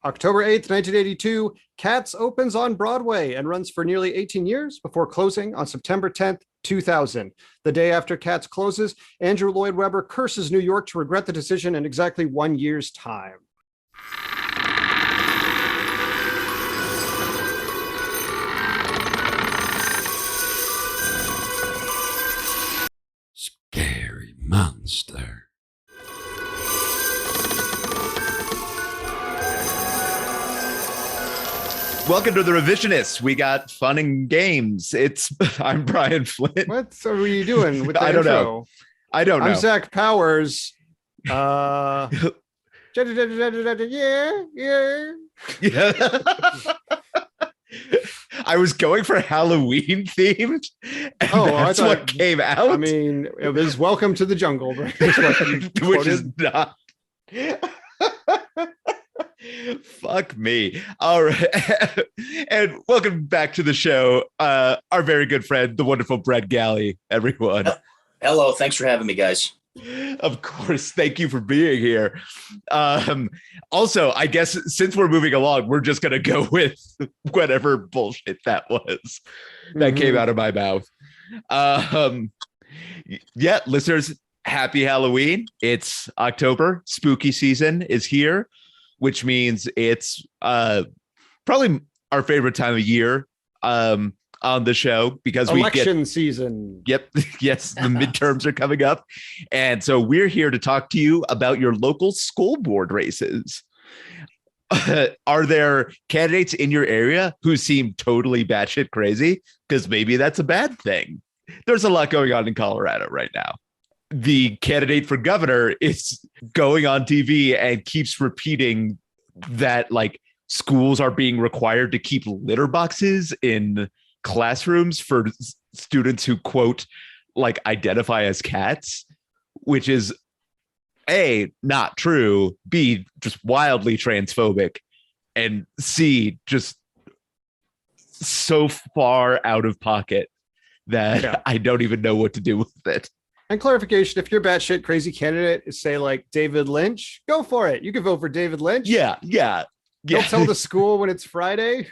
October 8th, 1982, Cats opens on Broadway and runs for nearly 18 years before closing on September 10th, 2000. The day after Cats closes, Andrew Lloyd Webber curses New York to regret the decision in exactly 1 year's time. Scary monster. Welcome to the Revisionists. We got fun and games. I'm Brian Flynn. What are we doing with the I don't intro? know. I don't know. I'm Zach Powers. Yeah. Yeah. I was going for Halloween themed. And that's what came out. I mean, it was Welcome to the Jungle, right? Which is not. Fuck me. All right. And welcome back to the show. Our very good friend, the wonderful Brett Galley, everyone. Hello. Thanks for having me, guys. Of course. Thank you for being here. Also, I guess since we're moving along, we're just going to go with whatever bullshit that was that came out of my mouth. Yeah, listeners, happy Halloween. It's October. Spooky season is here, which means it's probably our favorite time of year on the show because election season. Yep. Yes. The midterms are coming up. And so we're here to talk to you about your local school board races. Are there candidates in your area who seem totally batshit crazy? Because maybe that's a bad thing. There's a lot going on in Colorado right now. The candidate for governor is going on TV and keeps repeating that like schools are being required to keep litter boxes in classrooms for students who quote like identify as cats, which is A, not true, B, just wildly transphobic, and C, just so far out of pocket that I don't even know what to do with it. And clarification, if your batshit crazy candidate is, say, like David Lynch, go for it. You can vote for David Lynch. Yeah. Don't tell the school when it's Friday.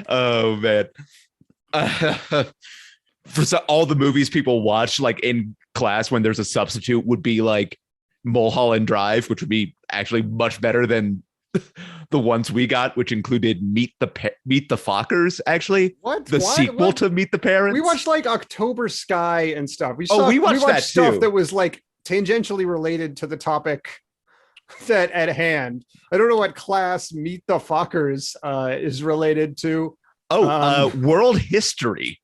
Oh, man. All the movies people watch, like in class when there's a substitute, would be like Mulholland Drive, which would be actually much better than the ones we got, which included Meet the Fockers, actually. The sequel to Meet the Parents. We watched like October Sky and stuff. We watched that stuff too. That was like tangentially related to the topic that at hand. I don't know what class Meet the Fockers is related to. World history.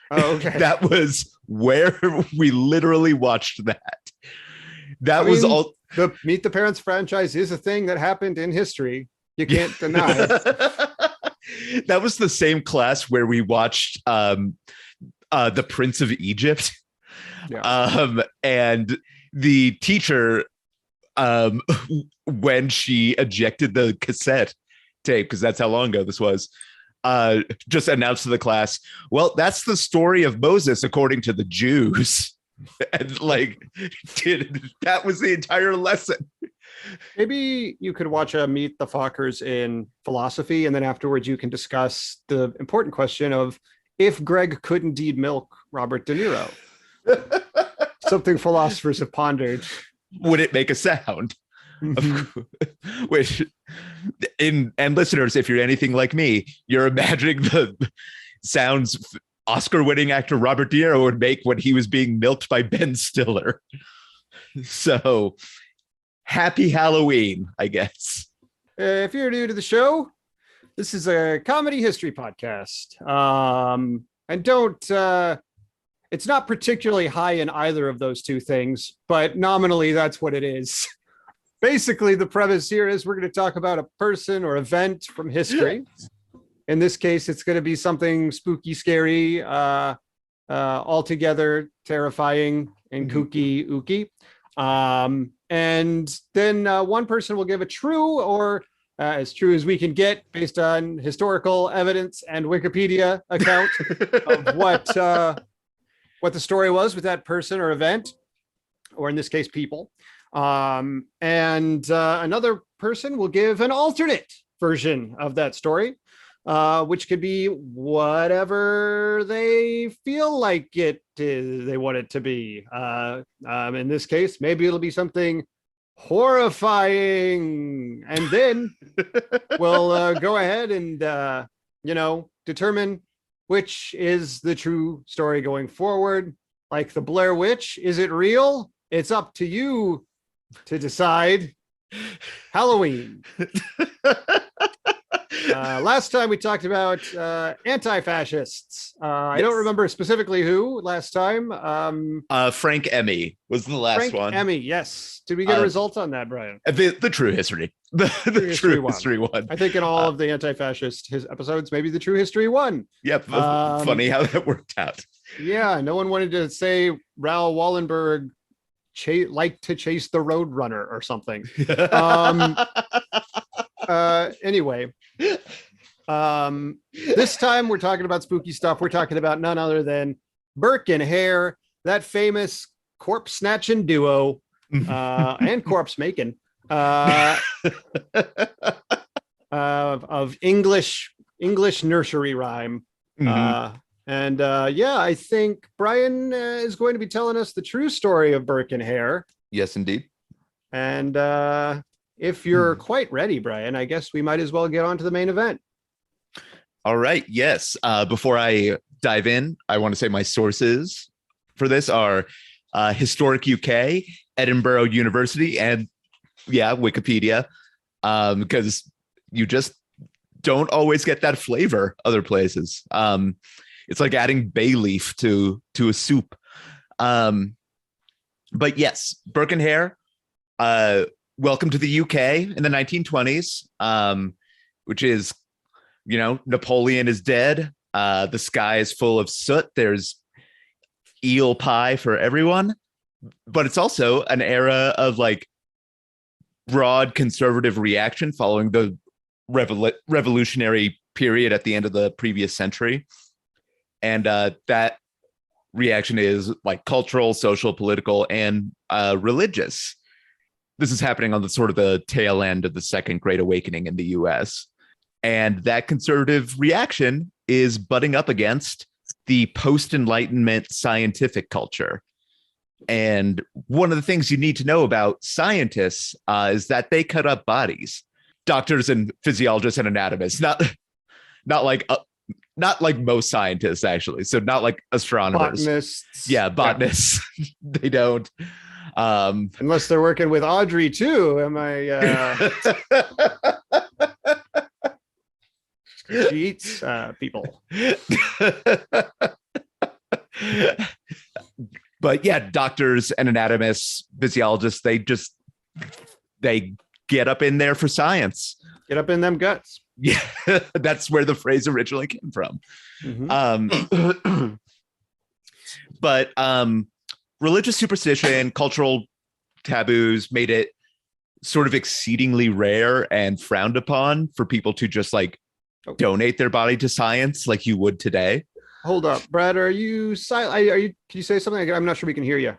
Oh, okay. That was where we literally watched that. The Meet the Parents franchise is a thing that happened in history. You can't deny it. That was the same class where we watched The Prince of Egypt. Yeah. And the teacher, when she ejected the cassette tape, because that's how long ago this was, just announced to the class, well, that's the story of Moses according to the Jews. And like, that was the entire lesson. Maybe you could watch a Meet the Fockers in philosophy, and then afterwards you can discuss the important question of if Greg could indeed milk Robert De Niro. Something philosophers have pondered. Would it make a sound? Which, and listeners, if you're anything like me, you're imagining the sounds Oscar-winning actor Robert De Niro would make when he was being milked by Ben Stiller. So, happy Halloween, I guess. If you're new to the show, this is a comedy history podcast. And it's not particularly high in either of those two things, but nominally that's what it is. Basically, the premise here is we're going to talk about a person or event from history. In this case, it's going to be something spooky, scary, altogether terrifying and kooky ooky. And then one person will give a true or as true as we can get based on historical evidence and Wikipedia account of what the story was with that person or event. or in this case, people. And another person will give an alternate version of that story, which could be whatever they feel like they want it to be. In this case, maybe it'll be something horrifying, and then we'll go ahead and determine which is the true story going forward. Like the Blair Witch, is it real? It's up to you to decide. Halloween. Last time we talked about anti-fascists. I don't remember specifically who last time. Frank Emmy was the last one. Emmy, yes. Did we get a result on that, Brian? The true history. The true history one. I think in all of the anti-fascist episodes, maybe the true history won. Yep. Funny how that worked out. Yeah, no one wanted to say Raoul Wallenberg liked to chase the Roadrunner or something. Anyway, this time we're talking about spooky stuff. We're talking about none other than Burke and Hare, that famous corpse snatching duo, and corpse making of English nursery rhyme. I think Brian is going to be telling us the true story of Burke and Hare. Yes, indeed. And if you're quite ready, Brian, I guess we might as well get on to the main event. All right. Yes. Before I dive in, I want to say my sources for this are Historic UK, Edinburgh University, and Wikipedia, because you just don't always get that flavor other places. It's like adding bay leaf to a soup. But yes, Burke and Hare, welcome to the UK in the 1920s, which is, Napoleon is dead. The sky is full of soot. There's eel pie for everyone. But it's also an era of like broad conservative reaction following the revolutionary period at the end of the previous century. And that reaction is like cultural, social, political, and religious. This is happening on the sort of the tail end of the Second Great Awakening in the US. And that conservative reaction is butting up against the post-Enlightenment scientific culture. And one of the things you need to know about scientists is that they cut up bodies. Doctors and physiologists and anatomists, not like most scientists, actually. So not like astronomers. Botanists. Yeah, botanists. Yeah. They don't. Unless they're working with Audrey too. Am I? She eats people. But yeah, doctors and anatomists, physiologists, they get up in there for science. Get up in them guts. Yeah, that's where the phrase originally came from. But religious superstition, cultural taboos made it sort of exceedingly rare and frowned upon for people to just like donate their body to science like you would today. Hold up, Brad. Are you silent? Can you say something? I'm not sure we can hear you.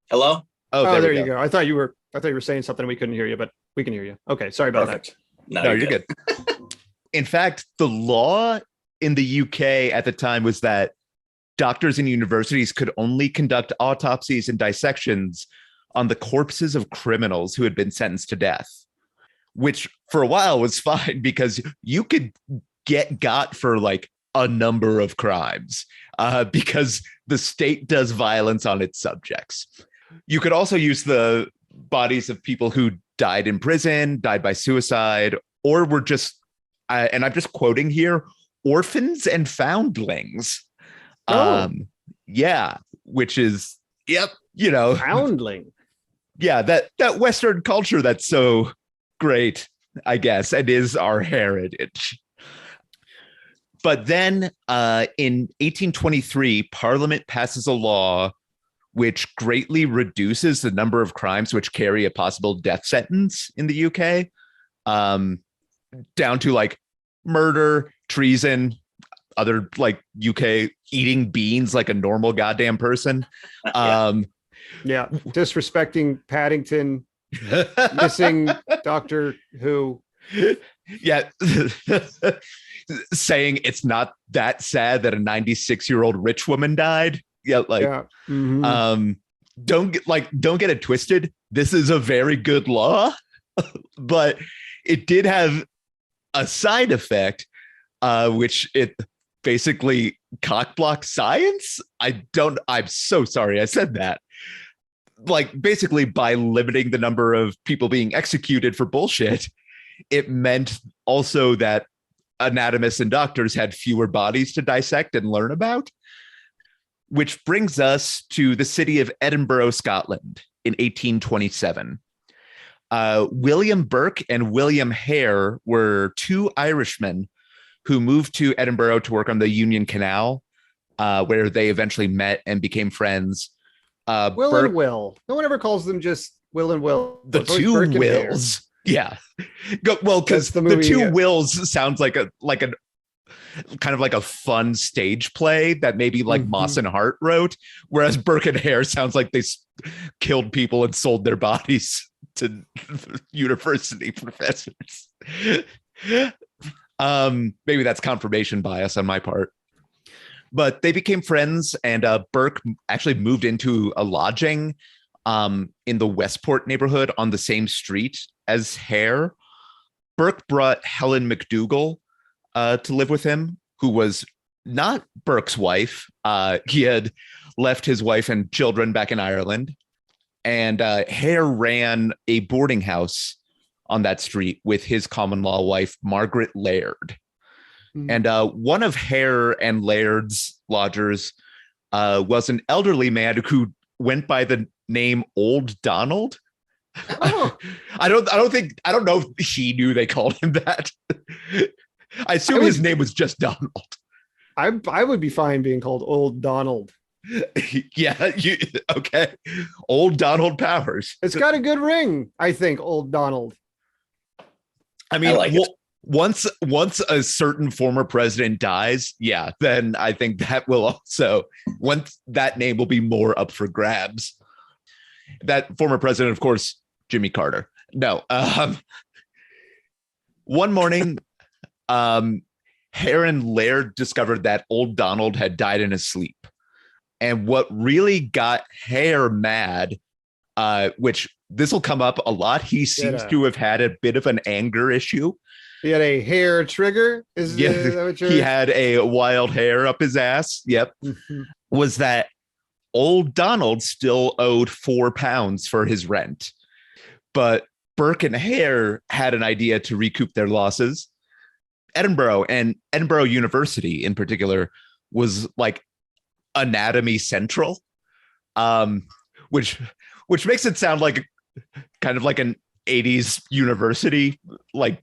Hello? Oh, there you go. I thought you were saying something and we couldn't hear you, but we can hear you. Okay, sorry about Perfect. that. No, you're good. In fact, the law in the UK at the time was that doctors and universities could only conduct autopsies and dissections on the corpses of criminals who had been sentenced to death, which for a while was fine because you could got for like a number of crimes because the state does violence on its subjects. You could also use the bodies of people who died in prison, died by suicide, or were just, and I'm just quoting here, orphans and foundlings. Which is, foundling. Yeah, that Western culture that's so great, I guess, and is our heritage. But then in 1823, Parliament passes a law which greatly reduces the number of crimes which carry a possible death sentence in the UK, down to like murder, treason, other like UK eating beans like a normal goddamn person. Yeah. Disrespecting Paddington, missing Doctor Who. Yeah. Saying it's not that sad that a 96-year-old rich woman died. Yeah, like Yeah. Mhm. don't get it twisted. This is a very good law, but it did have a side effect, which it basically cockblocked science. I'm so sorry I said that. Like, basically, by limiting the number of people being executed for bullshit, it meant also that anatomists and doctors had fewer bodies to dissect and learn about. Which brings us to the city of Edinburgh, Scotland in 1827. William Burke and William Hare were two Irishmen who moved to Edinburgh to work on the Union Canal, where they eventually met and became friends. Will Burke, and Will. No one ever calls them just Will and Will. the It's always two Burke and Hare. Wills. Yeah. Well, because That's the the movie, two yeah. Wills sounds like a kind of like a fun stage play that maybe like Mhm. Moss and Hart wrote, whereas Burke and Hare sounds like they killed people and sold their bodies to university professors. Maybe that's confirmation bias on my part. But they became friends, and Burke actually moved into a lodging in the Westport neighborhood on the same street as Hare. Burke brought Helen McDougall to live with him, who was not Burke's wife. He had left his wife and children back in Ireland. And Hare ran a boarding house on that street with his common law wife, Margaret Laird. And one of Hare and Laird's lodgers was an elderly man who went by the name Old Donald. Oh. I don't know if he knew they called him that. I assume his name was just Donald. I would be fine being called Old Donald. Yeah, okay. Old Donald Powers. It's got a good ring, I think, Old Donald. I mean, I like it. once a certain former president dies, yeah, then I think that will also, once that name will be more up for grabs. That former president, of course, Jimmy Carter. No. One morning, Hare and Laird discovered that Old Donald had died in his sleep. And what really got Hare mad, which this will come up a lot, he seems to have had a bit of an anger issue. He had a hair trigger. Is that what He had a wild hair up his ass. Yep. Mhm. Was that Old Donald still owed £4 for his rent. But Burke and Hare had an idea to recoup their losses. Edinburgh and Edinburgh University in particular was like anatomy central, which makes it sound like kind of like an 80s university like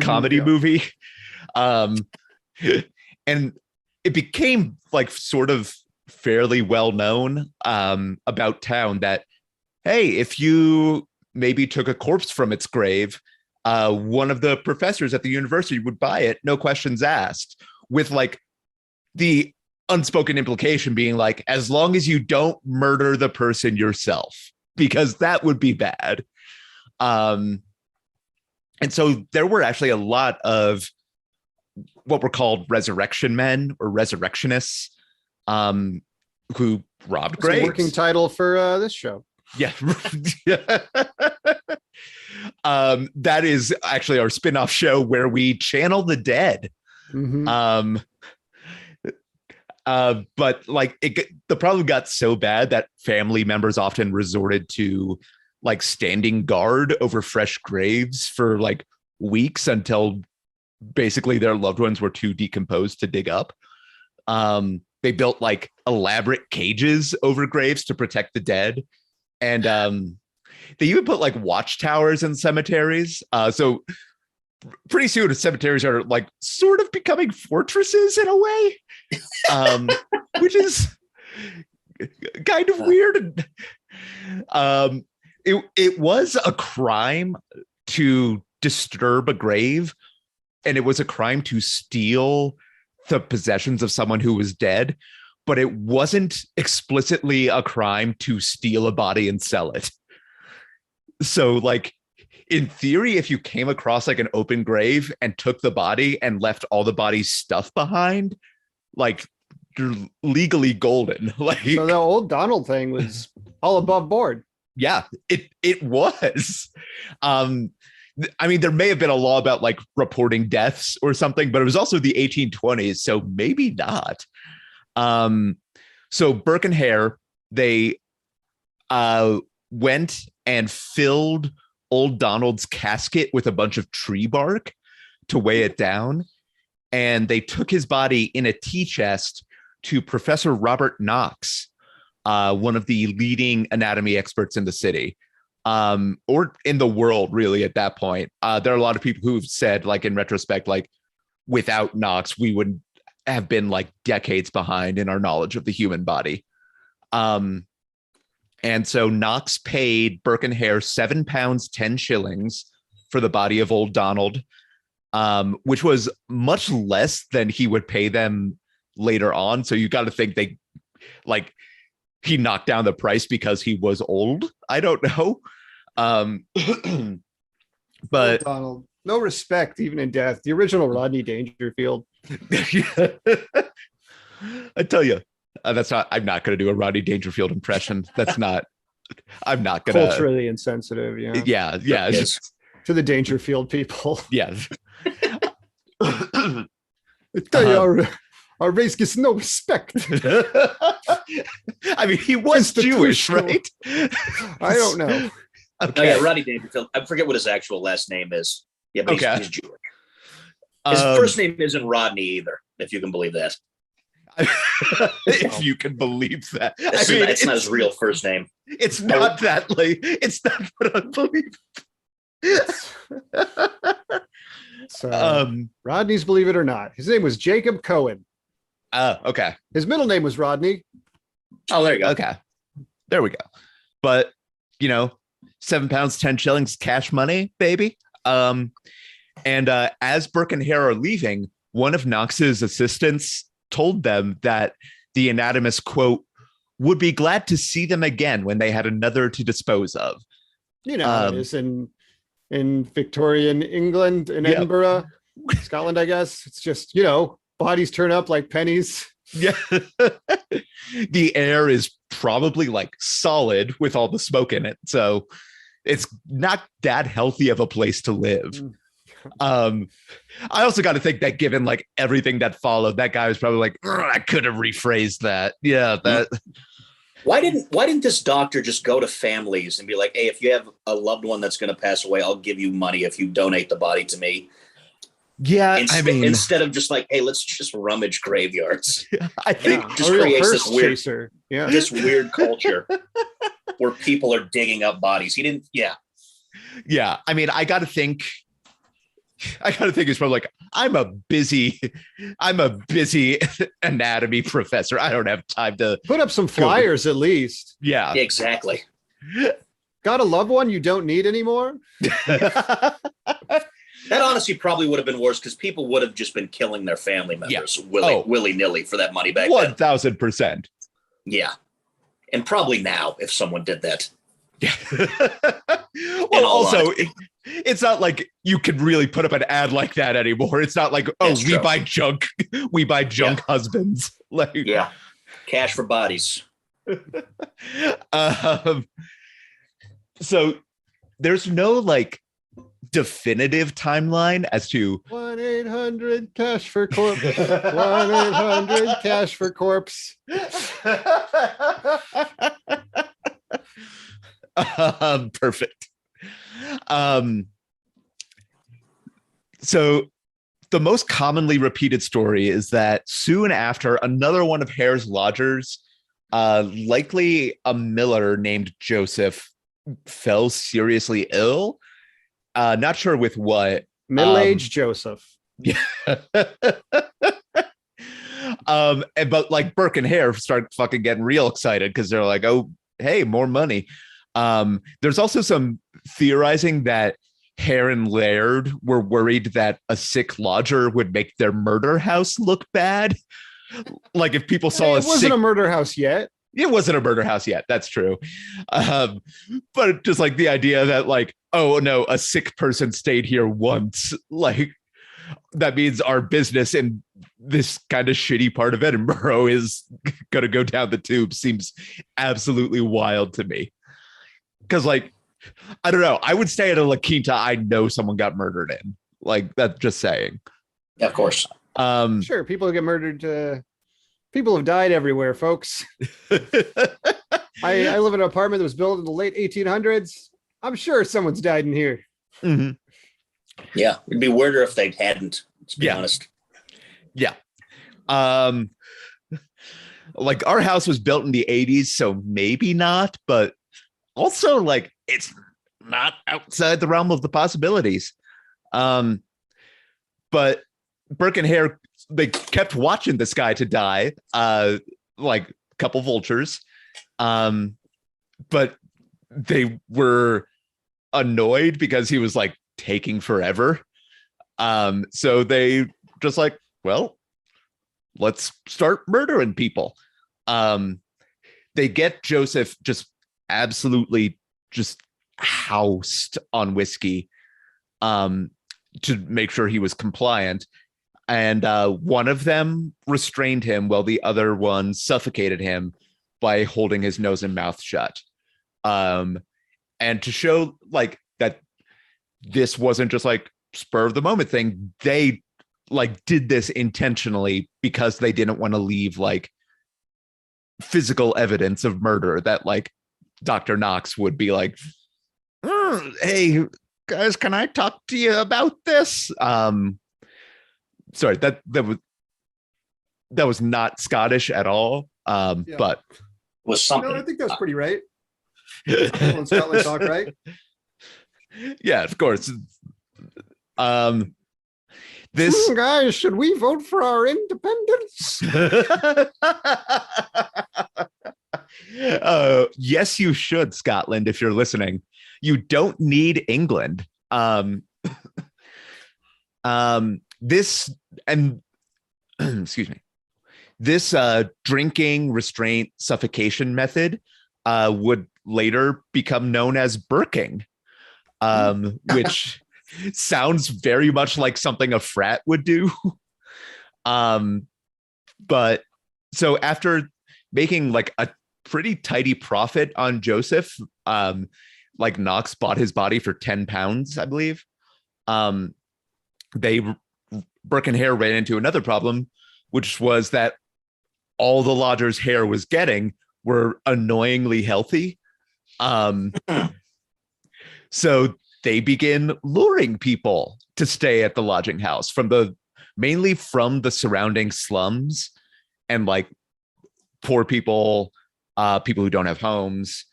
comedy movie. And it became like sort of fairly well known about town that, hey, if you maybe took a corpse from its grave, one of the professors at the university would buy it, no questions asked, with like the unspoken implication being like, as long as you don't murder the person yourself, because that would be bad. And so there were actually a lot of what were called resurrection men or resurrectionists who robbed That's a graves. working title for this show. Yeah. That is actually our spin-off show where we channel the dead. Mhm. But like the problem got so bad that family members often resorted to like standing guard over fresh graves for like weeks until basically their loved ones were too decomposed to dig up. They built like elaborate cages over graves to protect the dead. And they even put like watchtowers in cemeteries. So pretty soon cemeteries are like sort of becoming fortresses in a way, which is kind of weird. It was a crime to disturb a grave, and it was a crime to steal the possessions of someone who was dead. but it wasn't explicitly a crime to steal a body and sell it. So like, in theory, if you came across like an open grave and took the body and left all the body's stuff behind, like you're legally golden. Like, So the old Donald thing was all above board. yeah, it was. I mean, there may have been a law about like reporting deaths or something, but it was also the 1820s, so maybe not. So Burke and Hare, they went and filled old Donald's casket with a bunch of tree bark to weigh it down, and they took his body in a tea chest to Professor Robert Knox, one of the leading anatomy experts in the city, or in the world, really, at that point. There are a lot of people who've said, like, in retrospect, like, without Knox, we would have been like decades behind in our knowledge of the human body. And so Knox paid Burke and Hare £7 10 shillings for the body of old Donald, which was much less than he would pay them later on. So you got to think they, like, he knocked down the price because he was old. I don't know. But Old Donald, no respect, even in death. The original Rodney Dangerfield. I tell you, I'm not going to do a Rodney Dangerfield impression. I'm not going to. Culturally insensitive, yeah. Yeah. It's just, To the Dangerfield people. yeah. I tell you, our race gets no respect. I mean, he was Jewish, right? I don't know. Okay. Oh, yeah, Rodney Dangerfield. I forget what his actual last name is. Yeah, but Okay. he's Jewish. His first name isn't Rodney either, if you can believe that. If you can believe that. It's not his real first name. It's not that, like, it's not what I believe. So, Rodney's Believe It or Not. His name was Jacob Cohen. Okay. His middle name was Rodney. Oh, there you go. Okay. There we go. But, you know, £7 10 shillings cash money, baby. And as Burke and Hare are leaving, one of Knox's assistants told them that the anatomist, quote, would be glad to see them again when they had another to dispose of. You know, how it is in Victorian England, in Edinburgh, Scotland, I guess. It's just, you know, bodies turn up like pennies. Yeah. The air is probably like solid with all the smoke in it. So it's not that healthy of a place to live. I also got to think that given like everything that followed, that guy was probably like, I could have rephrased that. Yeah. That. Why didn't this doctor just go to families and be like, hey, if you have a loved one that's going to pass away, I'll give you money if you donate the body to me. Yeah. Instead of just like, hey, let's just rummage graveyards. I think It just creates this weird, Yeah. this weird culture where people are digging up bodies. He didn't. Yeah. Yeah. I mean, I got to think it's probably like, I'm a busy anatomy professor. I don't have time to Put up some flyers at least. Yeah. Exactly. Got a loved one you don't need anymore? That honestly probably would have been worse because people would have just been killing their family members willy-nilly for that money back then. 1000%. Yeah. And probably now if someone did that. Yeah. Well, also, it's not like you could really put up an ad like that anymore. It's not like, That's we true. buy junk. We buy junk husbands. Like, Yeah. Cash for bodies. So there's no like definitive timeline as to 1-800 cash for corpse. 1-800 cash for corpse. Perfect. So the most commonly repeated story is that soon after, another one of Hare's lodgers, likely a miller named Joseph, fell seriously ill. Not sure with what. Middle-aged Joseph. Yeah. But like Burke and Hare start fucking getting real excited because they're like, oh, hey, more money. There's also some theorizing that Hare and Laird were worried that a sick lodger would make their murder house look bad. Like if people saw It wasn't a murder house yet. it wasn't a murder house yet. That's true. But just like the idea that like, oh no, a sick person stayed here once, like that means our business in this kind of shitty part of Edinburgh is going to go down the tube seems absolutely wild to me. Because like, I don't know, I would stay at a La Quinta I know someone got murdered in. Like that's just saying. Yeah, of course. Sure, people get murdered. People have died everywhere, folks. I live in an apartment that was built in the late 1800s. I'm sure someone's died in here. Mm-hmm. Yeah, it'd be weirder if they hadn't. Let's be honest. Yeah. Like our house was built in the 80s, so maybe not, but also like it's not outside the realm of the possibilities. But Burke and Hare, they kept watching this guy to die, like a couple vultures. But they were annoyed because he was like taking forever. So they just like, well, let's start murdering people. They get Joseph just absolutely just housed on whiskey to make sure he was compliant. And one of them restrained him while the other one suffocated him by holding his nose and mouth shut. And to show like that this wasn't just like spur of the moment thing, they like did this intentionally because they didn't want to leave like physical evidence of murder that like Dr. Knox would be like, hey guys, can I talk to you about this? Sorry, that was not Scottish at all. But was something. No, I think that's pretty right. In Scotland talk, right? Yeah, of course. This guys, should we vote for our independence? Yes, you should, Scotland, if you're listening. You don't need England. This and excuse me. This drinking restraint suffocation method would later become known as burking, which sounds very much like something a frat would do. But so after making like a pretty tidy profit on Joseph, like Knox bought his body for 10 pounds, I believe. Burke and Hare ran into another problem, which was that all the lodgers Hare was getting were annoyingly healthy. So they begin luring people to stay at the lodging house mainly from the surrounding slums and like poor people, people who don't have homes.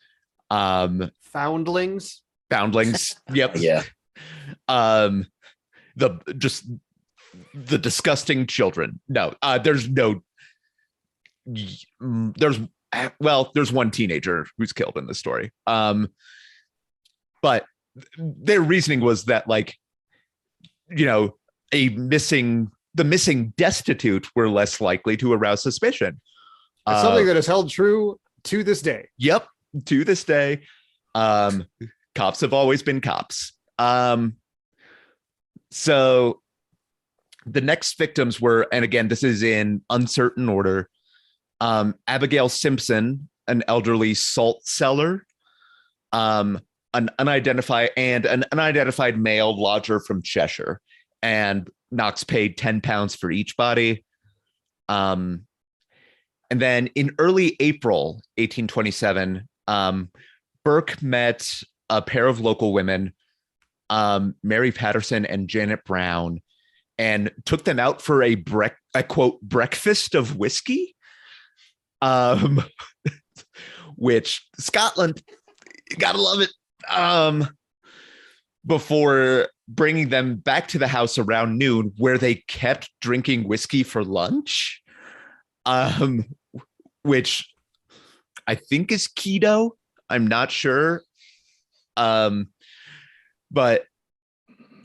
Foundlings. Yep. Yeah. The disgusting children. No, there's one teenager who's killed in this story. But their reasoning was that like, you know, the missing destitute were less likely to arouse suspicion. Something that is held true to this day. Yep. To this day. Cops have always been cops. So the next victims were, and again, this is in uncertain order, Abigail Simpson, an elderly salt seller, an unidentified male lodger from Cheshire, and Knox paid 10 pounds for each body. And then in early April 1827, Burke met a pair of local women, Mary Patterson and Janet Brown, and took them out for a quote breakfast of whiskey, which Scotland, you gotta love it. Before bringing them back to the house around noon, where they kept drinking whiskey for lunch, which I think is keto. I'm not sure. But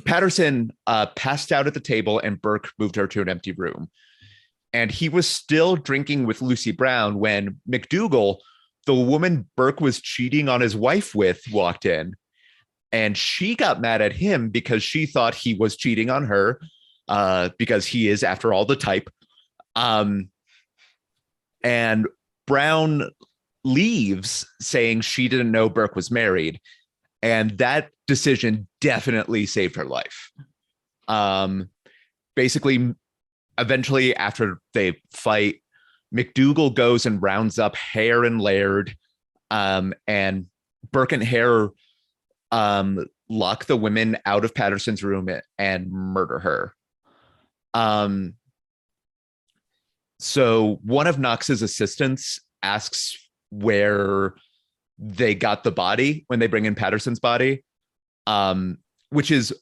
Patterson passed out at the table and Burke moved her to an empty room. and he was still drinking with Lucy Brown when McDougal, the woman Burke was cheating on his wife with, walked in. And she got mad at him because she thought he was cheating on her, because he is, after all, the type. And Brown leaves saying she didn't know Burke was married. And that decision definitely saved her life. Basically, eventually, after they fight, McDougal goes and rounds up Hare and Laird, and Burke and Hare lock the women out of Patterson's room and murder her. So one of Knox's assistants asks where they got the body when they bring in Patterson's body, which is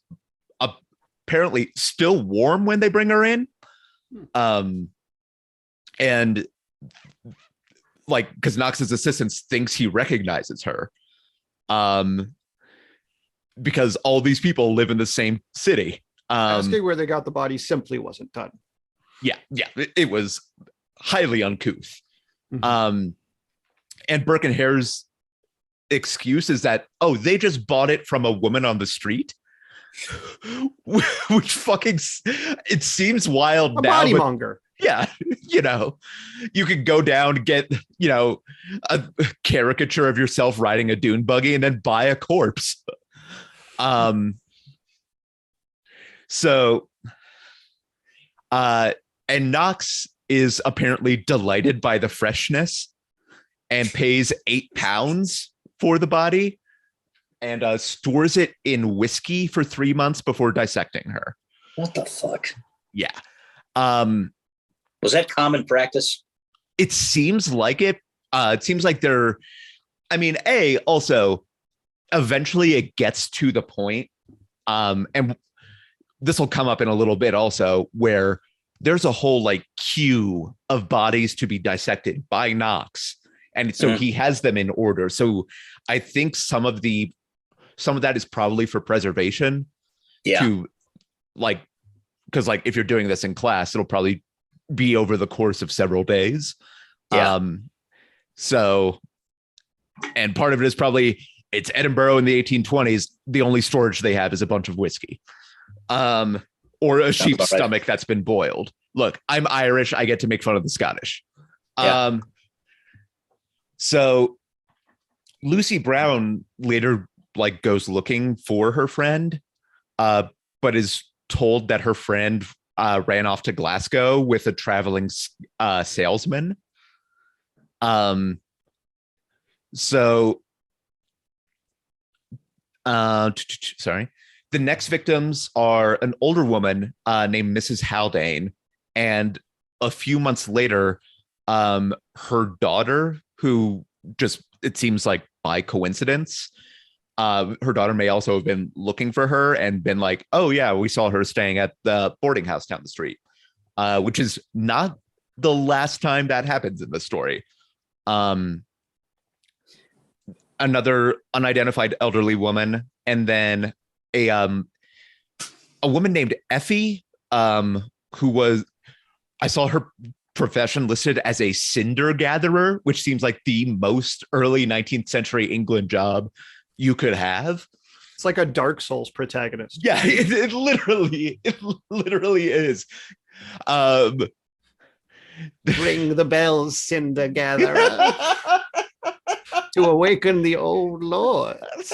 apparently still warm when they bring her in. And like, because Knox's assistant thinks he recognizes her, because all these people live in the same city. Asking where they got the body simply wasn't done. Yeah, it was highly uncouth. Mm-hmm. And Burke and Hare's excuse is that, oh, they just bought it from a woman on the street, which fucking, it seems wild A now. body monger. Yeah, you could go down, get, a caricature of yourself riding a dune buggy and then buy a corpse. And Knox is apparently delighted by the freshness and pays £8 for the body and stores it in whiskey for 3 months before dissecting her. What the fuck? Yeah. Was that common practice? It seems like it. It seems like also, eventually it gets to the point, and this will come up in a little bit also, where there's a whole queue of bodies to be dissected by Knox. And so he has them in order. So I think some of that is probably for preservation. Yeah. Because if you're doing this in class, it'll probably be over the course of several days. Yeah. And part of it is probably it's Edinburgh in the 1820s. The only storage they have is a bunch of whiskey, or a sheep's stomach that's been boiled. Look, I'm Irish. I get to make fun of the Scottish. Yeah. So Lucy Brown later goes looking for her friend, but is told that her friend ran off to Glasgow with a traveling salesman. Sorry. The next victims are an older woman named Mrs. Haldane, and a few months later, her daughter, who just, it seems like by coincidence, her daughter may also have been looking for her and been like, oh yeah, we saw her staying at the boarding house down the street, which is not the last time that happens in the story. Another unidentified elderly woman, and then a woman named Effie, who was, I saw her profession listed as a cinder gatherer, which seems like the most early 19th century England job you could have. It's like a Dark Souls protagonist. Yeah, it literally is. Ring the bells, cinder gatherer, to awaken the old lords.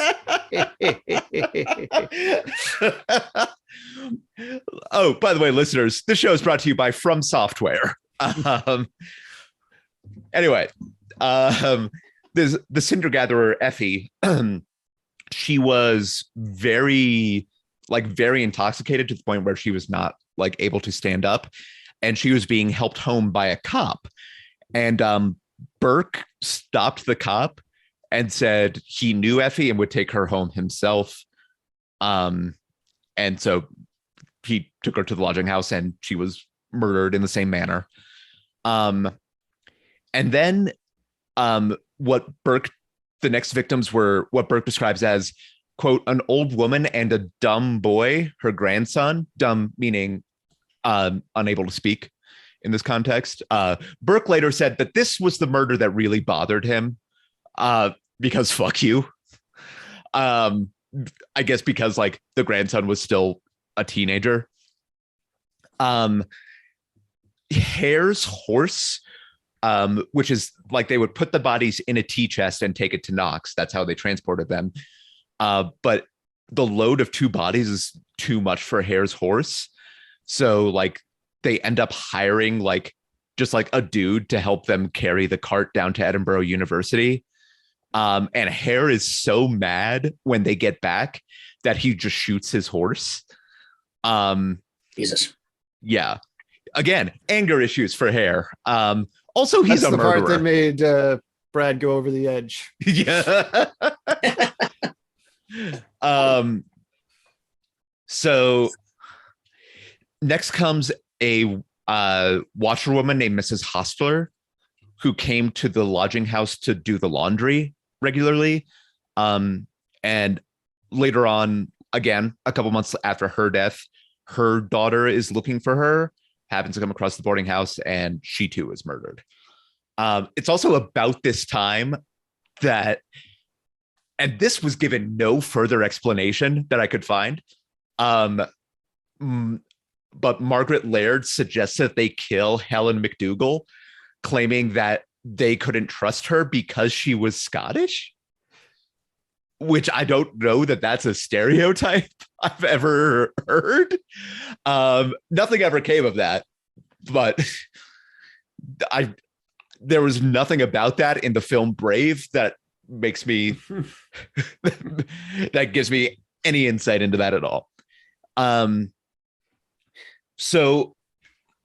Oh, by the way, listeners, this show is brought to you by From Software. Anyway, there's the cinder gatherer Effie. She was very intoxicated to the point where she was not able to stand up, and she was being helped home by a cop. And Burke stopped the cop and said he knew Effie and would take her home himself. And so he took her to the lodging house, and she was murdered in the same manner. And then the next victims were what Burke describes as, quote, an old woman and a dumb boy, her grandson, dumb meaning unable to speak, in this context. Burke later said that this was the murder that really bothered him, because fuck you. I guess because like the grandson was still a teenager. Hare's horse, which is like they would put the bodies in a tea chest and take it to Knox. That's how they transported them. But the load of 2 bodies is too much for Hare's horse. So like they end up hiring like just like a dude to help them carry the cart down to Edinburgh University. And Hare is so mad when they get back that he just shoots his horse. Jesus. Yeah. Again, anger issues for Hare. Also, he's That's a the part that murderer. made Brad go over the edge. Yeah. So next comes a washerwoman named Mrs. Hostler, who came to the lodging house to do the laundry regularly. And later on, again, a couple months after her death, her daughter is looking for her, happens to come across the boarding house, and she too is murdered. It's also about this time that, and this was given no further explanation that I could find, but Margaret Laird suggests that they kill Helen McDougall, claiming that they couldn't trust her because she was Scottish, which I don't know that that's a stereotype I've ever heard. Nothing ever came of that, but there was nothing about that in the film Brave that makes me that gives me any insight into that at all. So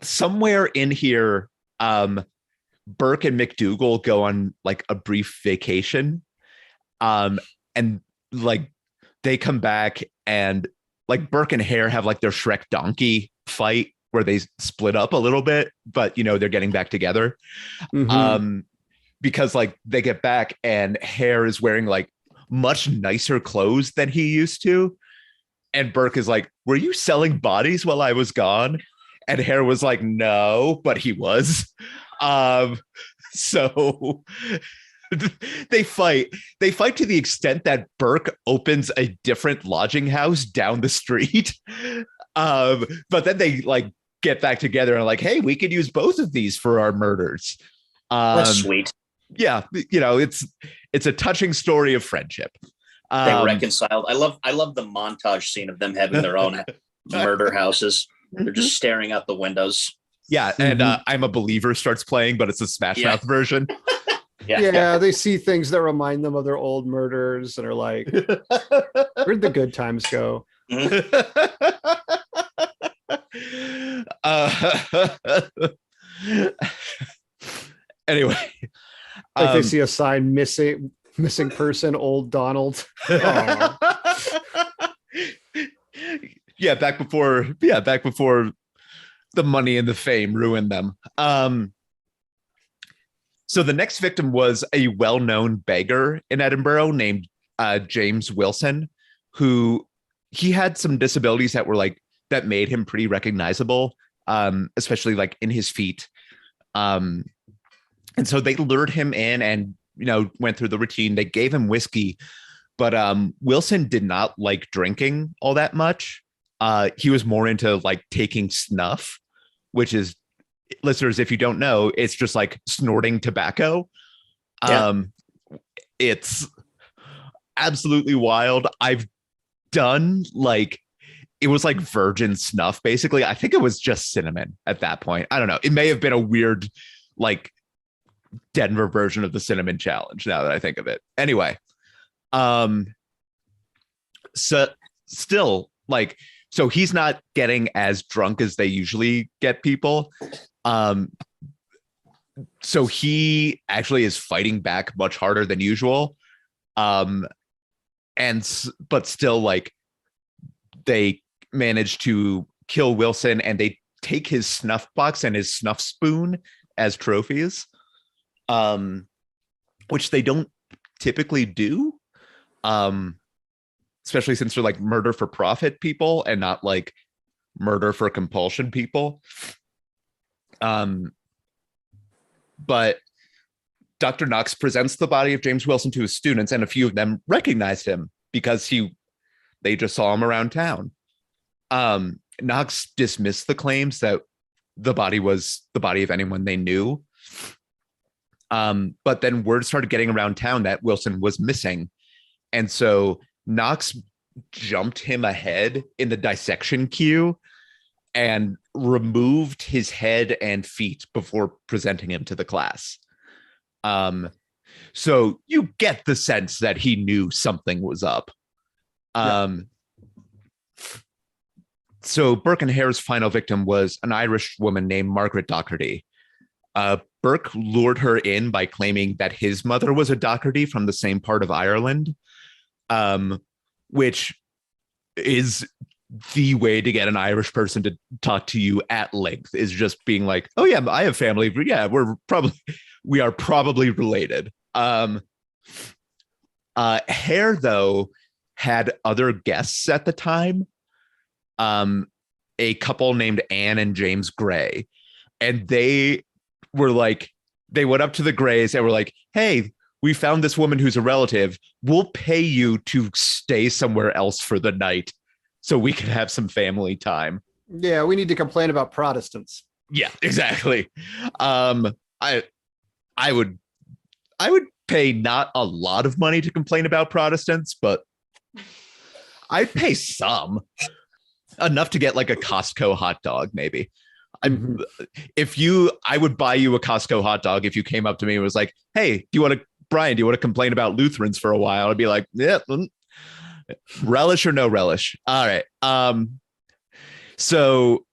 somewhere in here, Burke and McDougall go on like a brief vacation, and like they come back and like Burke and Hare have like their Shrek donkey fight where they split up a little bit, but you know they're getting back together. Because like they get back and Hare is wearing like much nicer clothes than he used to, and Burke is like, "Were you selling bodies while I was gone?" And Hare was like, "No," but he was. So they fight to the extent that Burke opens a different lodging house down the street. But then they like get back together and are like, hey, we could use both of these for our murders. That's sweet. Yeah, you know, it's a touching story of friendship. They reconciled. I love the montage scene of them having their own murder houses. They're just staring out the windows. Yeah, and I'm a Believer starts playing, but it's a Smash Mouth version. Yeah, they see things that remind them of their old murders and are like, where'd the good times go? Anyway, like they see a sign, missing person, old Donald. Yeah, back before the money and the fame ruined them. So the next victim was a well-known beggar in Edinburgh named James Wilson, who he had some disabilities that were like that made him pretty recognizable, especially like in his feet. And so they lured him in and, you know, went through the routine. They gave him whiskey, but Wilson did not like drinking all that much. He was more into like taking snuff, which is, listeners, if you don't know, it's just like snorting tobacco. It's absolutely wild. I've done like, it was like virgin snuff, basically. I think it was just cinnamon at that point. I don't know. It may have been a weird, like, Denver version of the cinnamon challenge, now that I think of it. Anyway, so still, like, so he's not getting as drunk as they usually get people. So he actually is fighting back much harder than usual. But still, like, they manage to kill Wilson and they take his snuff box and his snuff spoon as trophies, which they don't typically do, especially since they're like murder for profit people and not like murder for compulsion people. But Dr. Knox presents the body of James Wilson to his students, and a few of them recognized him because they just saw him around town. Knox dismissed the claims that the body was the body of anyone they knew. But then word started getting around town that Wilson was missing. And so Knox jumped him ahead in the dissection queue and removed his head and feet before presenting him to the class. So you get the sense that he knew something was up. So Burke and Hare's final victim was an Irish woman named Margaret Docherty. Burke lured her in by claiming that his mother was a Docherty from the same part of Ireland, which is the way to get an Irish person to talk to you at length, is just being like, oh yeah, I have family. Yeah, we are probably related. Hare, though, had other guests at the time. A couple named Anne and James Gray. And they went up to the Grays and were like, hey, we found this woman who's a relative. We'll pay you to stay somewhere else for the night so we can have some family time. Yeah, we need to complain about Protestants. Yeah, exactly. I would pay not a lot of money to complain about Protestants, but I'd pay some. Enough to get like a Costco hot dog, maybe. I would buy you a Costco hot dog if you came up to me and was like, hey, Brian, do you want to complain about Lutherans for a while? I'd be like, yeah, relish or no relish. All right. So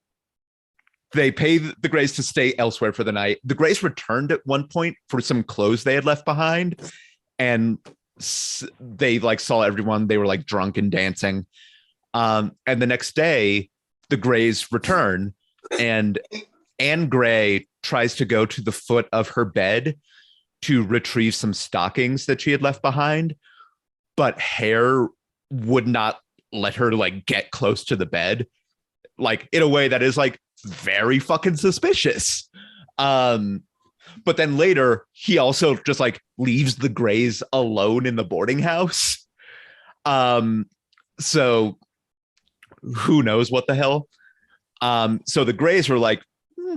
they pay the Grays to stay elsewhere for the night. The Grays returned at one point for some clothes they had left behind, and they saw everyone. They were drunk and dancing. And the next day, the Grays return, and Anne Gray tries to go to the foot of her bed to retrieve some stockings that she had left behind, but Hare would not let her get close to the bed, in a way that is very fucking suspicious. But then later, he also just leaves the Grays alone in the boarding house. So who knows what the hell? So the Grays were like,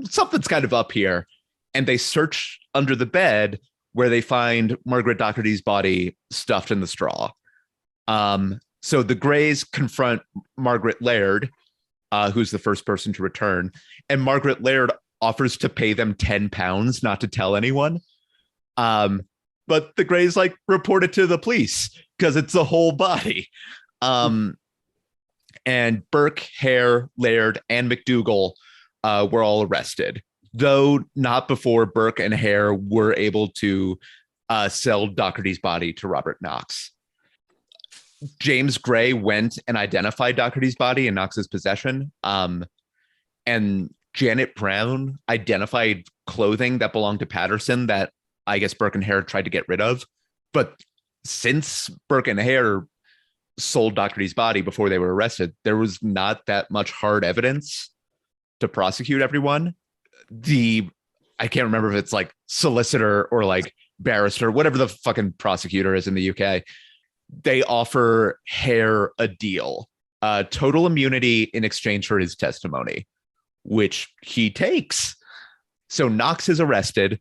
something's kind of up here. And they search under the bed, where they find Margaret Docherty's body stuffed in the straw. So the Grays confront Margaret Laird, who's the first person to return. And Margaret Laird offers to pay them £10 not to tell anyone. But the Grays report it to the police because it's the whole body. And Burke, Hare, Laird, and McDougall were all arrested, though not before Burke and Hare were able to sell Docherty's body to Robert Knox. James Gray went and identified Docherty's body in Knox's possession. And Janet Brown identified clothing that belonged to Patterson that I guess Burke and Hare tried to get rid of. But since Burke and Hare sold Docherty's body before they were arrested, there was not that much hard evidence to prosecute everyone. I can't remember if it's solicitor or barrister, whatever the fucking prosecutor is in the UK. They offer Hare a deal, total immunity in exchange for his testimony, which he takes. So Knox is arrested.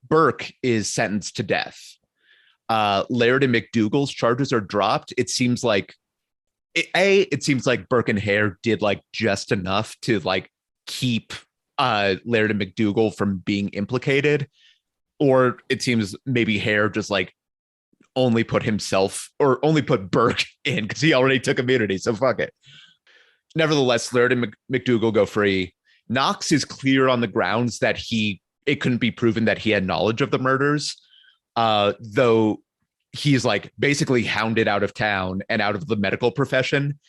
Burke is sentenced to death. Laird and McDougall's charges are dropped. It seems like Burke and Hare did just enough to keep Laird and McDougall from being implicated, or it seems maybe Hare just only put Burke in because he already took immunity. So fuck it. Nevertheless, Laird and McDougall go free. Knox is clear on the grounds that it couldn't be proven that he had knowledge of the murders. Though he's basically hounded out of town and out of the medical profession.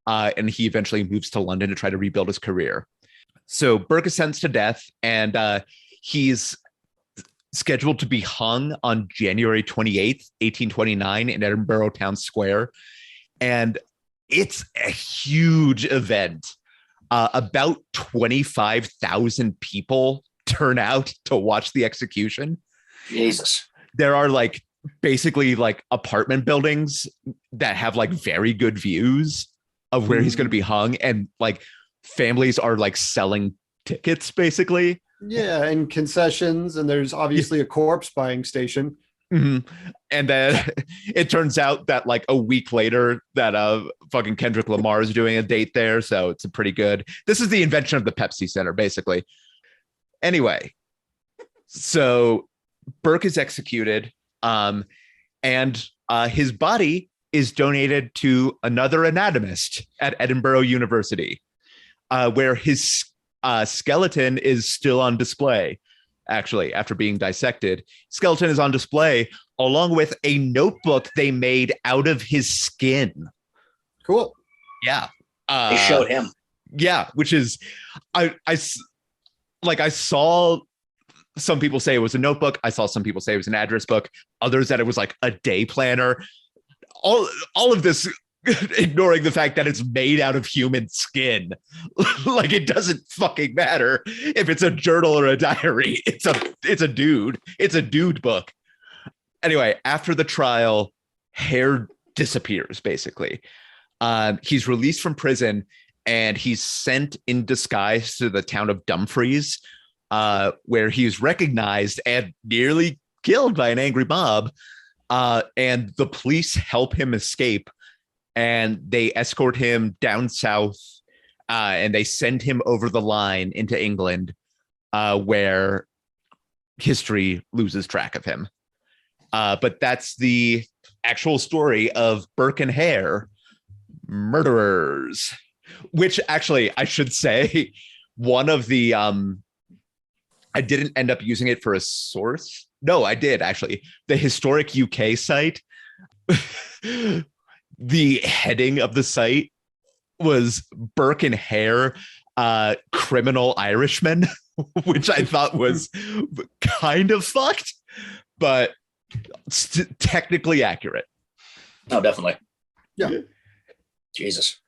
And he eventually moves to London to try to rebuild his career. So Burke is sentenced to death, and he's scheduled to be hung on January 28th, 1829 in Edinburgh Town Square. And it's a huge event. About 25,000 people turn out to watch the execution. Jesus. There are like basically like apartment buildings that have like very good views of where he's going to be hung, and like families are like selling tickets basically. Yeah, and concessions, and there's obviously a corpse buying station. Mm-hmm. And then it turns out that like a week later that fucking Kendrick Lamar is doing a date there, so it's a pretty good. This is the invention of the Pepsi Center basically. Anyway, so Burke is executed, and his body is donated to another anatomist at Edinburgh University, where his skeleton is still on display. Actually, after being dissected, skeleton is on display along with a notebook they made out of his skin. Cool. Yeah. They showed him. Yeah, which is, I saw some people say it was a notebook. I saw some people say it was an address book. Others that it was like a day planner. All of this, ignoring the fact that it's made out of human skin. Like it doesn't fucking matter if it's a journal or a diary. It's a dude book. Anyway, after the trial, Hare disappears basically. He's released from prison and he's sent in disguise to the town of Dumfries, where he's recognized and nearly killed by an angry mob. And the police help him escape, and they escort him down south, and they send him over the line into England, where history loses track of him. But that's the actual story of Burke and Hare, murderers, which actually I should say one of the, I didn't end up using it for a source. No, I did actually. The Historic UK site, the heading of the site was Burke and Hare, criminal Irishmen, which I thought was kind of fucked, but technically accurate. Oh, definitely. Yeah. Jesus.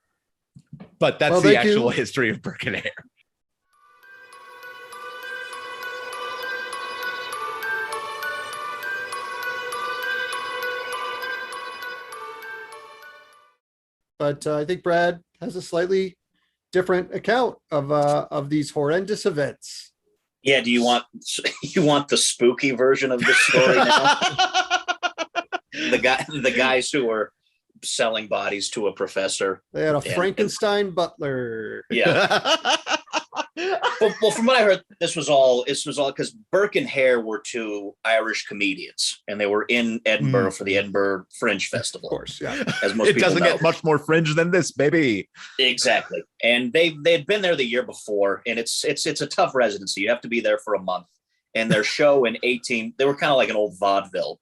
But that's the actual history of Burke and Hare. But I think Brad has a slightly different account of these horrendous events. Yeah. Do you want the spooky version of this story now? the guys who were selling bodies to a professor. They had a Frankenstein butler. Yeah. Well, from what I heard, this was all because Burke and Hare were two Irish comedians, and they were in Edinburgh for the Edinburgh Fringe Festival. Of course, yeah. As most it people doesn't know. get much more fringe than this, baby. Exactly. And they had been there the year before, and it's a tough residency. You have to be there for a month. And their show they were kind of like an old vaudeville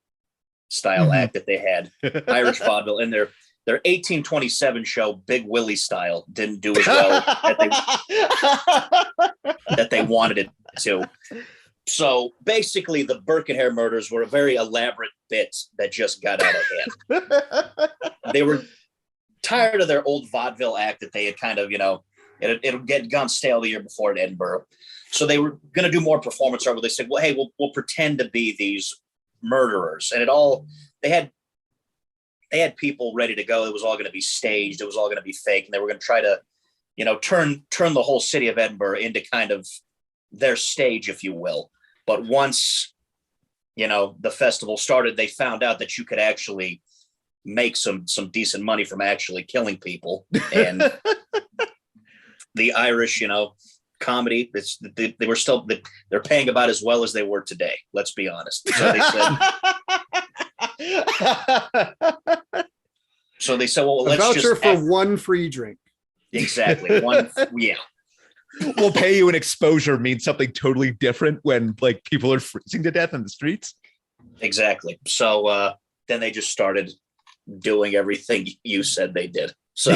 style act that they had, Irish vaudeville, and their 1827 show, Big Willie style, didn't do as well that they wanted it to. So basically, the Burke and Hare murders were a very elaborate bit that just got out of hand. They were tired of their old vaudeville act that they had kind of, it had gone stale the year before in Edinburgh. So they were going to do more performance art where they said, well, hey, we'll pretend to be these murderers. And they had people ready to go. It was all going to be staged. It was all going to be fake. And they were going to try to, turn the whole city of Edinburgh into kind of their stage, if you will. But once, the festival started, they found out that you could actually make some decent money from actually killing people. And the Irish, comedy, they were still, they're paying about as well as they were today. Let's be honest. So they said, well, let's voucher just for one free drink. Exactly. One. Yeah. We'll pay you an exposure means something totally different when like people are freezing to death in the streets. Exactly. So then they just started doing everything you said they did. So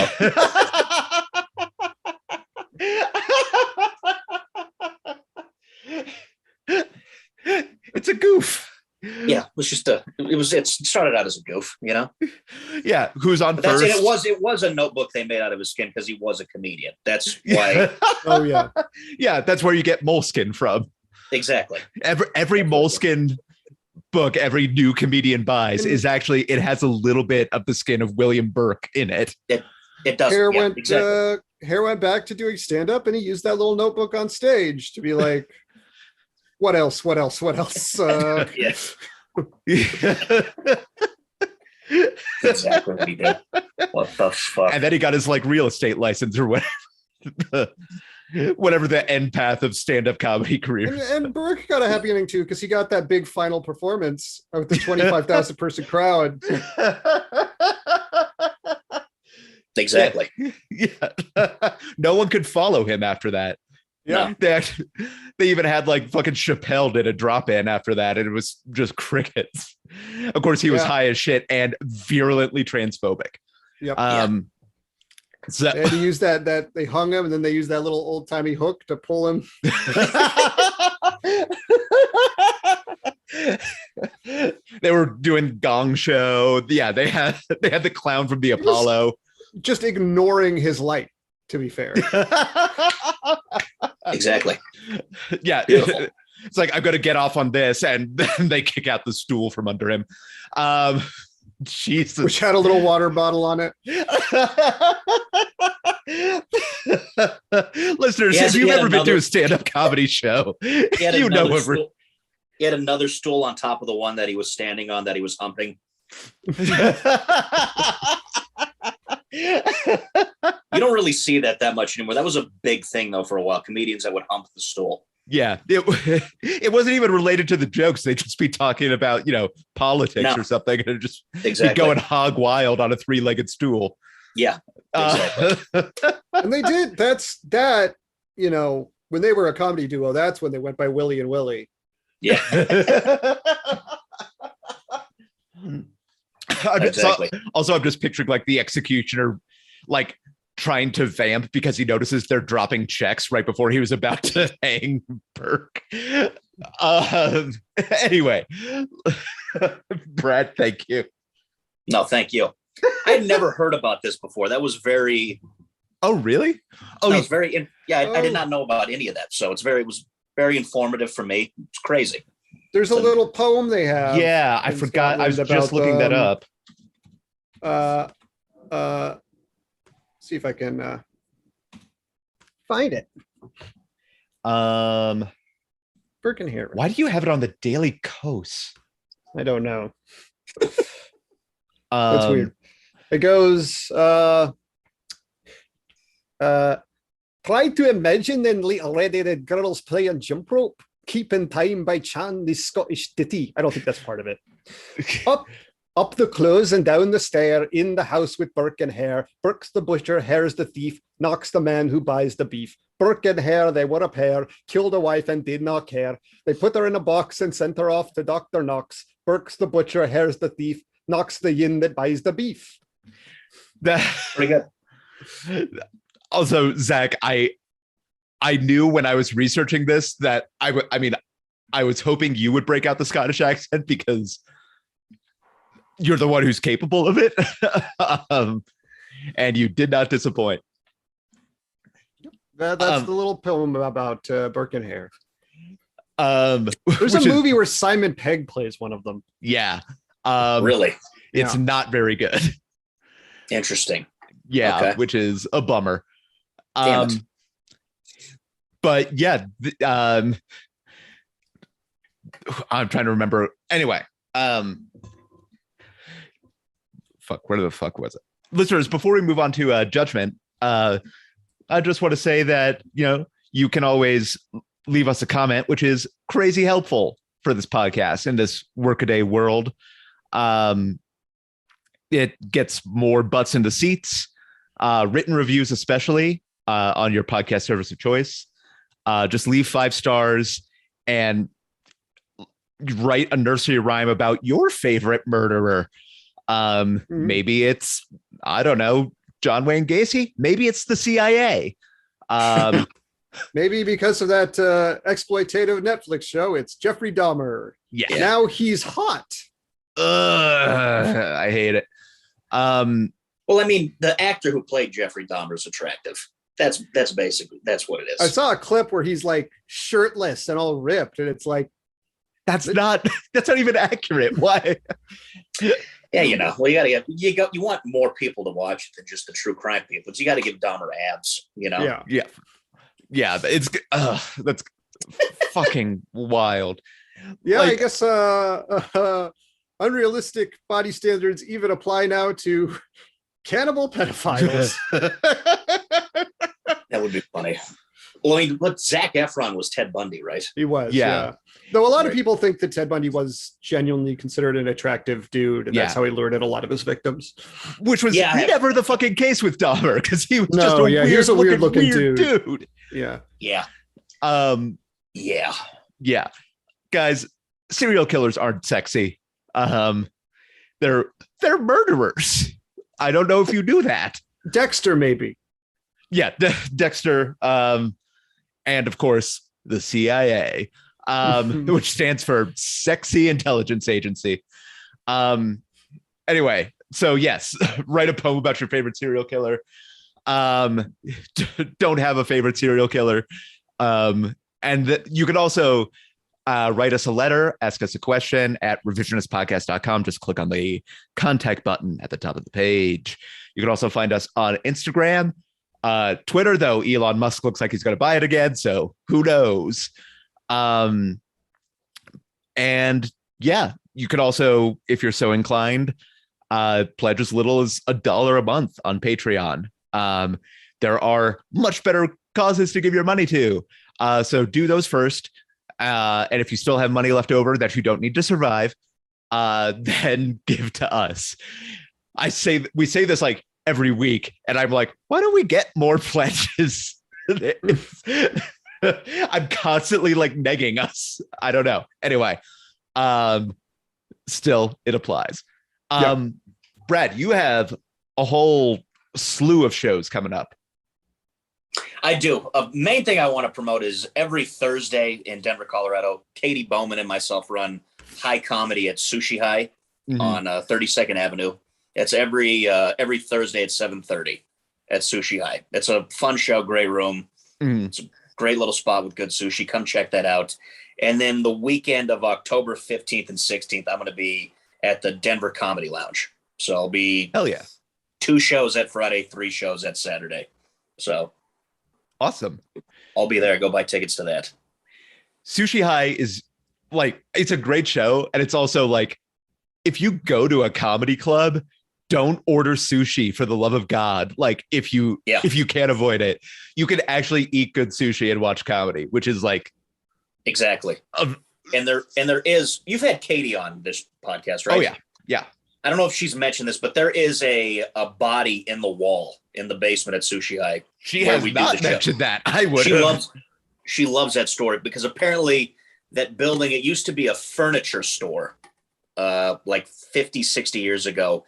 it's a goof. Yeah, it started out as a goof, Yeah, who's on first? It was a notebook they made out of his skin because he was a comedian. That's why. Oh yeah. Yeah, that's where you get moleskin from. Exactly. Every Moleskine book every new comedian buys is actually, it has a little bit of the skin of William Burke in it. It does. Hare Yeah, exactly. Hare went back to doing stand-up, and he used that little notebook on stage to be like, what else? What else? What else? Yeah, exactly what he did. What the fuck? And then he got his like real estate license or whatever the end path of stand-up comedy career. And Burke got a happy ending too, because he got that big final performance with the 25,000 person crowd. Exactly. Yeah. No one could follow him after that. Yeah. They even had like fucking Chappelle did a drop in after that, and it was just crickets. Of course, he was high as shit and virulently transphobic. Yep. So They had to use that they hung him, and then they used that little old timey hook to pull him. They were doing Gong Show. Yeah, they had the clown from the Apollo. Just ignoring his light, to be fair. Exactly. Yeah. Beautiful. It's like, I've got to get off on this, and then they kick out the stool from under him. Jesus. Which had a little water bottle on it. Listeners, if you've ever been to a stand-up comedy show, you know what we're... He had another stool on top of the one that he was standing on that he was humping. You don't really see that much anymore. That was a big thing though for a while. Comedians that would hump the stool. Yeah, it wasn't even related to the jokes. They'd just be talking about, politics or something, and just be going hog wild on a 3-legged stool. Yeah, exactly. And they did. That, when they were a comedy duo, that's when they went by Willie and Willie. Yeah. Exactly. Also, I'm just picturing like the executioner, like trying to vamp because he notices they're dropping checks right before he was about to hang Burke. Anyway, Brad, thank you. No, thank you. I had never heard about this before. That was very. Oh, really? Oh, that was very. I did not know about any of that. So it was very informative for me. It's crazy. There's a little poem they have. Yeah, I forgot. I was just looking that up. See if I can find it. Burke Hare. Why do you have it on the Daily Kos? I don't know. That's weird. It goes, try to imagine then already the girls playing jump rope, keeping time by chanting the Scottish ditty. I don't think that's part of it. Up the close and down the stair, in the house with Burke and Hare. Burke's the butcher, Hare's the thief, knocks the man who buys the beef. Burke and Hare, they were a pair, killed a wife and did not care. They put her in a box and sent her off to Dr. Knox. Burke's the butcher, Hare's the thief, knocks the yin that buys the beef. Pretty good. Also, Zach, I knew when I was researching this that I was hoping you would break out the Scottish accent because you're the one who's capable of it. And you did not disappoint. That's the little poem about Burke and Hare. There's a movie where Simon Pegg plays one of them. Yeah. Really? It's not very good. Interesting. Yeah, okay. Which is a bummer. Damn it. But yeah, I'm trying to remember. Anyway, where the fuck was it? Listeners, before we move on to Judgment, I just want to say that, you can always leave us a comment, which is crazy helpful for this podcast in this workaday world. It gets more butts into seats, written reviews, especially on your podcast service of choice. Just leave 5 stars and write a nursery rhyme about your favorite murderer. Maybe it's, I don't know, John Wayne Gacy. Maybe it's the CIA. Maybe because of that exploitative Netflix show, it's Jeffrey Dahmer. Yeah. Now he's hot. I hate it. Well, I mean, the actor who played Jeffrey Dahmer is attractive. That's basically that's what it I is. saw a clip where he's like shirtless and all ripped, and it's like, That's not even accurate. Why? Yeah, well, you want more people to watch it than just the true crime people. So you got to give Dahmer abs. Yeah. It's that's fucking wild. Yeah, Like- I guess unrealistic body standards even apply now to cannibal pedophiles. That would be funny. Well, I mean, but Zac Efron was Ted Bundy, right? He was, Yeah. yeah. Though a lot of Right. people think that Ted Bundy was genuinely considered an attractive dude, and that's Yeah. how he lured in a lot of his victims. Which was Yeah. never the fucking case with Dahmer, because he was No, just a yeah, weird, he was a looking, weird-looking dude. Yeah. Yeah. Yeah. Yeah. Guys, serial killers aren't sexy. They're murderers. I don't know if you knew that. Dexter, maybe. Yeah, Dexter, and of course the CIA, which stands for Sexy Intelligence Agency. Anyway, so yes, write a poem about your favorite serial killer. Don't have a favorite serial killer. And you can also write us a letter, ask us a question at revisionistpodcast.com. Just click on the contact button at the top of the page. You can also find us on Instagram. Twitter, though, Elon Musk looks like he's going to buy it again, so who knows? And yeah, you could also, if you're so inclined, pledge as little as $1 a month on Patreon. There are much better causes to give your money to, so do those first. And if you still have money left over that you don't need to survive, then give to us. We say this like every week, and I'm like, why don't we get more pledges? I'm constantly like negging us. I don't know. Anyway, still it applies. Brad, you have a whole slew of shows coming up. I do. Main thing I want to promote is every Thursday in Denver, Colorado, Katie Bowman and myself run High Comedy at Sushi High on 32nd Avenue. It's every Thursday at 7:30 at Sushi High. It's a fun show, great room. It's a great little spot with good sushi. Come check that out. And then the weekend of October 15th and 16th, I'm going to be at the Denver Comedy Lounge. So I'll be Hell yeah. 2 shows at Friday, 3 shows at Saturday. So Awesome. I'll be there. Go buy tickets to that. Sushi High is like, it's a great show. And it's also like, if you go to a comedy club, don't order sushi, for the love of God. Like if you can't avoid it, you can actually eat good sushi and watch comedy, which is like. Exactly. And there is, you've had Katie on this podcast, right? Oh yeah. Yeah. I don't know if she's mentioned this, but there is a body in the wall in the basement at Sushi High. She has not mentioned that. I would. She loves that story because apparently that building, it used to be a furniture store like 50, 60 years ago.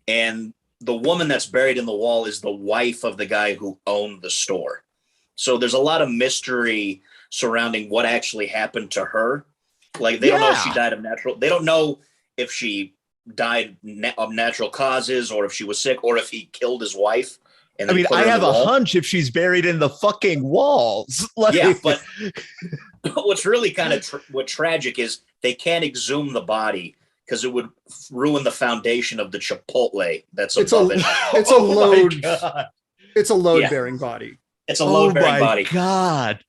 And the woman that's buried in the wall is the wife of the guy who owned the store. So there's a lot of mystery surrounding what actually happened to her. Like they don't know if she died of natural. They don't know if she died of natural causes or if she was sick or if he killed his wife. And I mean, I have a hunch if she's buried in the fucking walls. Like, yeah, but what's really kind of what tragic is they can't exhume the body because it would ruin the foundation of the Chipotle that's above it. It's a load. God. It's a load-bearing body. It's a load-bearing body. God.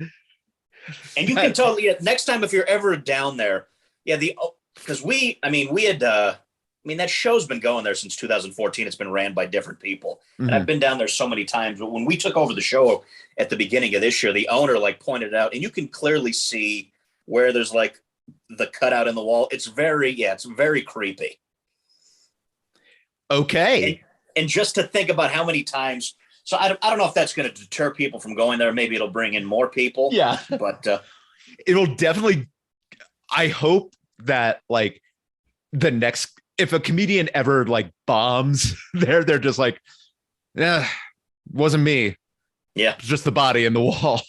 And you can totally next time if you're ever down there, because we had that show's been going there since 2014. It's been ran by different people. And I've been down there so many times. But when we took over the show at the beginning of this year, the owner like pointed it out, and you can clearly see where there's like the cutout in the wall. It's very creepy. Okay. And just to think about how many times. So I don't know if that's going to deter people from going there. Maybe it'll bring in more people. Yeah. But it'll definitely, I hope that like if a comedian ever like bombs there, they're just like, wasn't me. Yeah. It's just the body in the wall.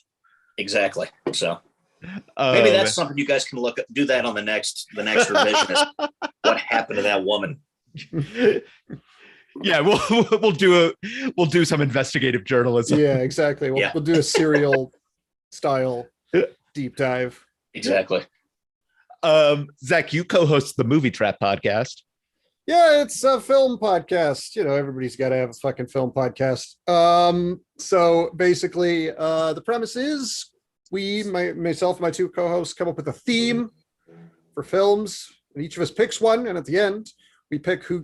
Exactly. So maybe that's something you guys can do that on the next revision is what happened to that woman. Yeah, we'll do some investigative journalism. Yeah, exactly. We'll do a serial style deep dive. Exactly. Zach, you co-host the Movie Trap podcast. Yeah, it's a film podcast. You know, everybody's got to have a fucking film podcast. So basically, the premise is myself and my two co-hosts come up with a theme for films, and each of us picks one, and at the end, we pick who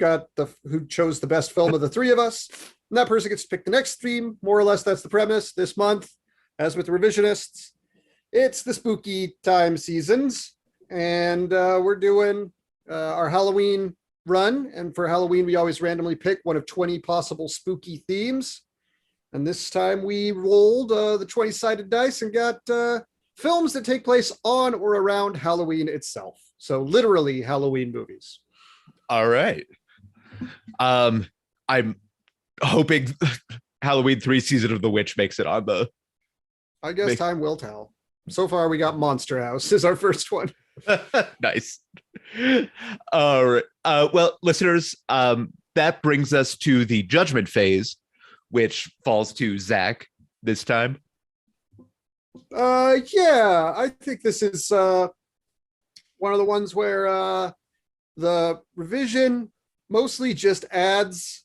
chose the best film of the three of us, and that person gets to pick the next theme. More or less, that's the premise. This month, as with the revisionists, it's the spooky time seasons, and we're doing our Halloween run. And for Halloween, we always randomly pick one of 20 possible spooky themes. And this time we rolled the 20-sided dice and got films that take place on or around Halloween itself. So literally Halloween movies. All right. I'm hoping Halloween 3 Season of the Witch makes it on the... I guess time will tell. So far, we got Monster House is our first one. Nice. All right. Well, listeners, that brings us to the judgment phase, which falls to Zach this time. Yeah, I think this is one of the ones where the revision mostly just adds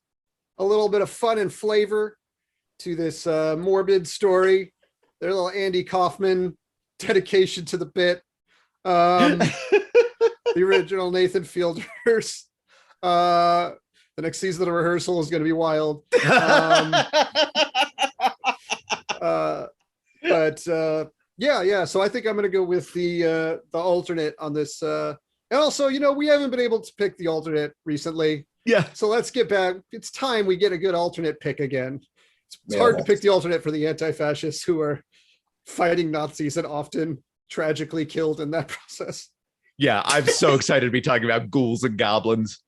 a little bit of fun and flavor to this morbid story. Their little Andy Kaufman dedication to the bit. The original Nathan Fielder's. The next season of the rehearsal is going to be wild. Yeah. So I think I'm going to go with the alternate on this. And also, you know, we haven't been able to pick the alternate recently. Yeah. So let's get back. It's time we get a good alternate pick again. It's hard to pick the alternate for the anti-fascists who are fighting Nazis and often tragically killed in that process. Yeah, I'm so excited to be talking about ghouls and goblins.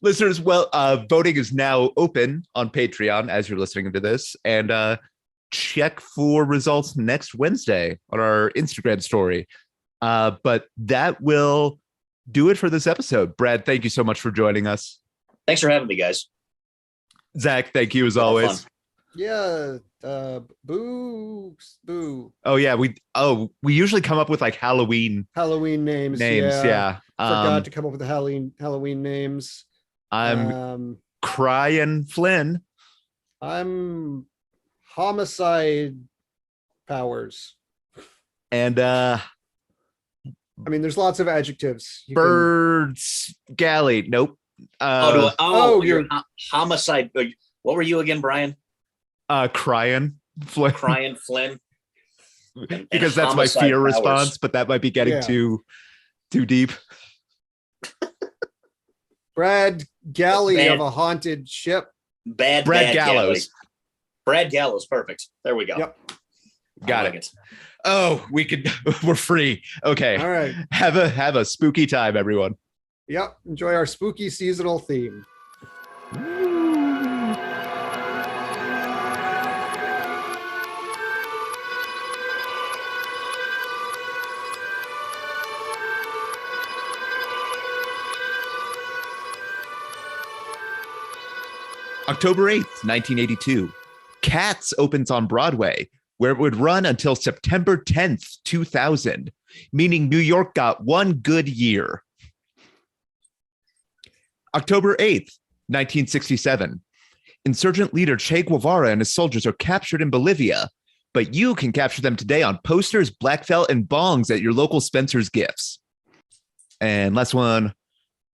Listeners, well, voting is now open on Patreon as you're listening to this, and check for results next Wednesday on our Instagram story. But that will do it for this episode. Brad, thank you so much for joining us. Thanks for having me, guys. Zach, thank you as always. Fun. Yeah, boo. Oh yeah, we usually come up with like Halloween names. Yeah. Forgot to come up with the Halloween names. I'm crying Flynn. I'm homicide powers. And I mean, there's lots of adjectives. Birds galley. Nope. You're homicide. What were you again, Brian? Crying Flynn. Crying Flynn. Because that's my fear powers. response, but that might be getting too deep. Brad Galley of a haunted ship. Brad Gallows. Brad Gallows. Perfect. There we go. Yep. Got it. Oh, we're free. Okay. All right. Have a spooky time, everyone. Yep. Enjoy our spooky seasonal theme. October 8th, 1982. Cats opens on Broadway, where it would run until September 10th, 2000, meaning New York got one good year. October 8th, 1967. Insurgent leader Che Guevara and his soldiers are captured in Bolivia, but you can capture them today on posters, black felt, and bongs at your local Spencer's Gifts. And last one,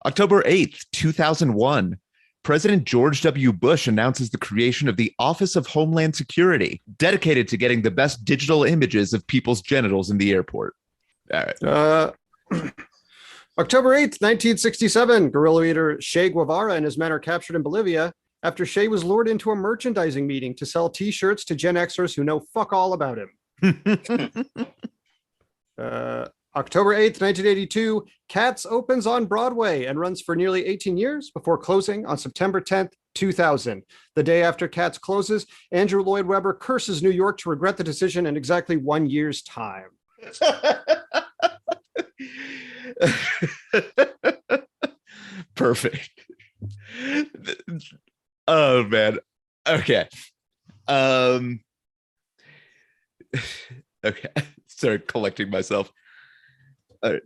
October 8th, 2001. President George W. Bush announces the creation of the Office of Homeland Security, dedicated to getting the best digital images of people's genitals in the airport. All right. October 8th, 1967, guerrilla leader Che Guevara and his men are captured in Bolivia after Che was lured into a merchandising meeting to sell T-shirts to Gen Xers who know fuck all about him. October 8th, 1982, Cats opens on Broadway and runs for nearly 18 years before closing on September 10th, 2000. The day after Cats closes, Andrew Lloyd Webber curses New York to regret the decision in exactly 1 year's time. Perfect. Oh man. Okay. Okay. Start collecting myself. All right.